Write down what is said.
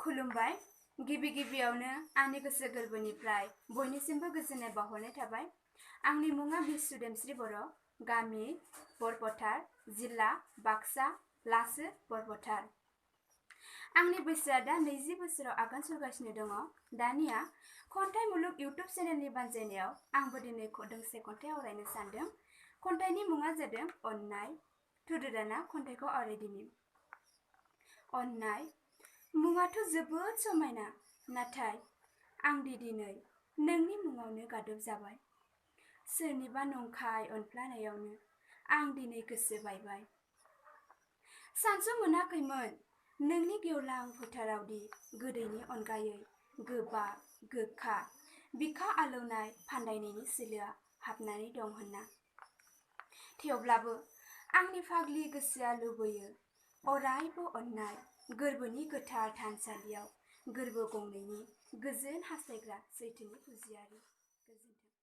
खुलुमबाय। गिबि गिबियावनो आंनि गोसो गोरबोनिफ्राय बयनिसिमबो गोजोननाय बावहरनाय थाबाय। आंनि मुङा बिसुदेमस्रि बर', गामि बरपथार, जिल्ला बाक्सा, लासो बरपथार। आंनि बैसोआ दा 20 बोसोराव आगान सुरगासिनो दङ। दानिया खन्थाइ मुलुग इउटुब चेनेलनि बानजायनायाव आंबो दिनै दोंसे खन्थाइ आवरायनो सानदों। खन्थाइनि मुङा जादों अननाय। थुदो दाना खन्थाइखौ आवरायदिनि। अननाय मुङाथ' जोबोद समायना, नाथाय आंदि दिनै नोंनि मुङावनो गादब जाबाय। सोरनिबा नंखाय अनफ्लानायावनो आं दिनै गोसो बायबाय। सानस' मोनाखैमोन नोंनि गेवलां फोथारावदि गोदैनि अनगायै गोबाब, गोखा, बिखा आलौनाय फान्दायनायनि सोलोआ हाबनानै दं होनना। थेवब्लाबो आंनि फाग्लि गोसोआ लुबैयो अरायबो अननाय, गोरबोनि गोथार थानसालियाव गोरबो गंनैनि गोजोन हास्थायग्रा सैथोनि फुजियारि। गोजोन्थों।